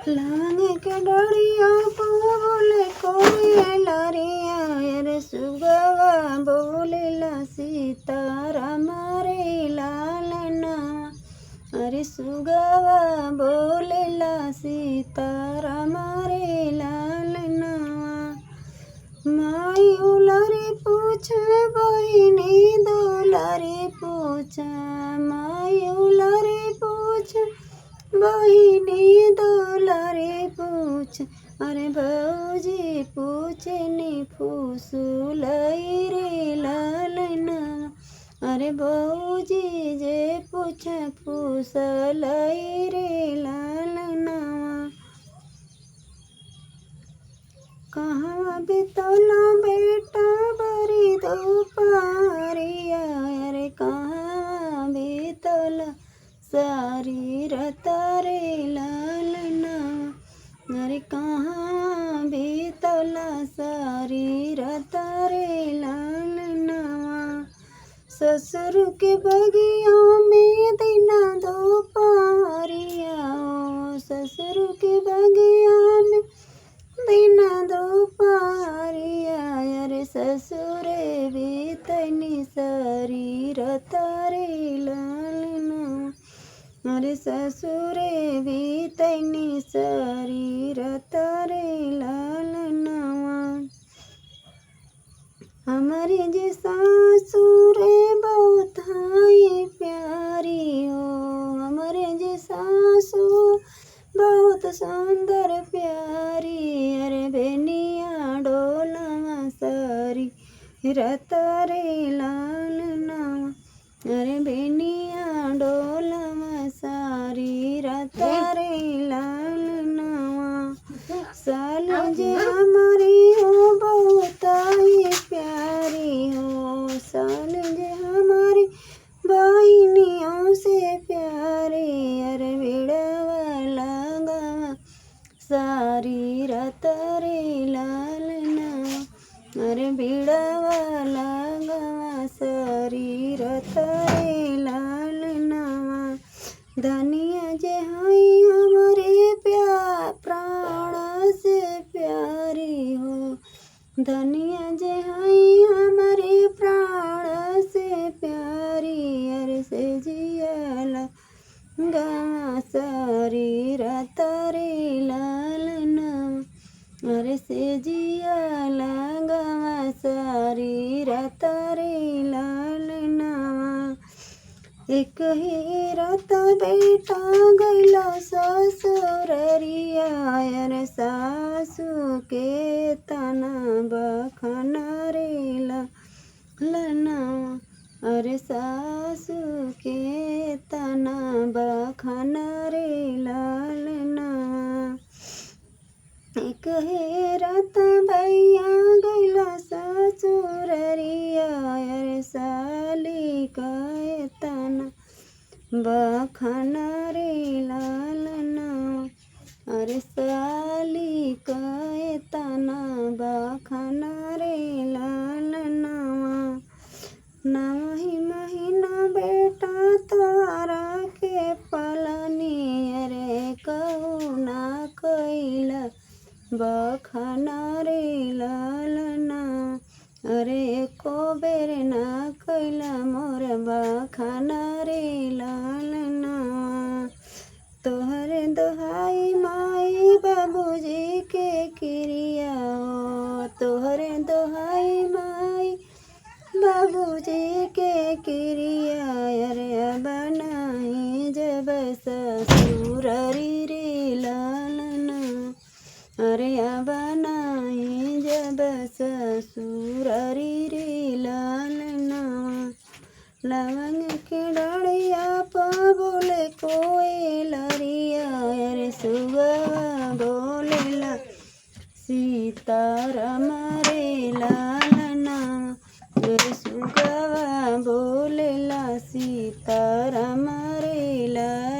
लवंग के डोरिया को बोले कोयला रिया रे सुगवा बोलेला सीताराम रे लालना। अरे सुगवा बोलेला सीताराम रे लालना। माई उलरे पूछ बहिनी दुलरे पूछ माई उलरे पूछ बहिनी दुलरे पूछ। अरे भौजी पूछनी फूसुलई रे लालना। अरे भौजी जे पूछ फूसलई रे लालना। कहाँ बितौला बेटा बरी दोपहरिया रे कहाँ बितौला सारी रात रे लालना। अरे कहाँ बितौला सारी रात रे लालना। ससुर के बगिया में दिना दोपहरिया ससुर के बगिया में दिना दोपहरिया। अरे ससुरे बीतनी सारी रात रे लालना। अरे ससुरे बीतनी सारी रात रे लालना। हमारी जे सासुरे बहुत हाई प्यारी हो हमारे जे सासु बहुत सुंदर प्यारी। अरे बेनिया डोलवा सारी रात रे लालना। अरे बेनिया डोलवा सारी रात रे लालना। साल जे हमारी हो बहुत ही प्यारी हो साल जे हमारी बहनियों से प्यारी। अरे बिड़वा लगा सारी रात रे लालना। अरे बिड़वा लगा सारी रात रे लालना। धनिया जे हाई हमारे प्राण से प्यारी हो धनिया जे हाई हमारे प्राण से प्यारी। अरे से जियाला गा सारी रात रे लालना। अरे से जियाला गा सारी रात रे लालना। एक ही रात बेटा गैला ससुररिया। अरे सासू के तना बखाना रे लालना। अरे सासू के तना बखाना रे लालना। एक ही रात भैया गैला ससुररिया। अरे साली का तना बखाना रे लालना। अरे साली का तना बखाना रे लालना। नवही महीना बेटा तोहरा के पलनी। अरे कहू ना कैला बखाना रे लालना। अरे एको बेर ना कैला मोर बखाना रे लालना। तोहरे दोहाई माई बाबूजी के क्रिया तोहरे दोहाई माई बाबूजी के क्रिया। अरे बनाई जब ससुररी रे लालना। अरे बनाई जब ससुररी रे लालना। लवंग के डढ़िया प बोले कोयलरिया। अरे सुगवा बोलेला सीताराम रे लालना। अरे सुगवा बोलेला सीताराम रे लालना।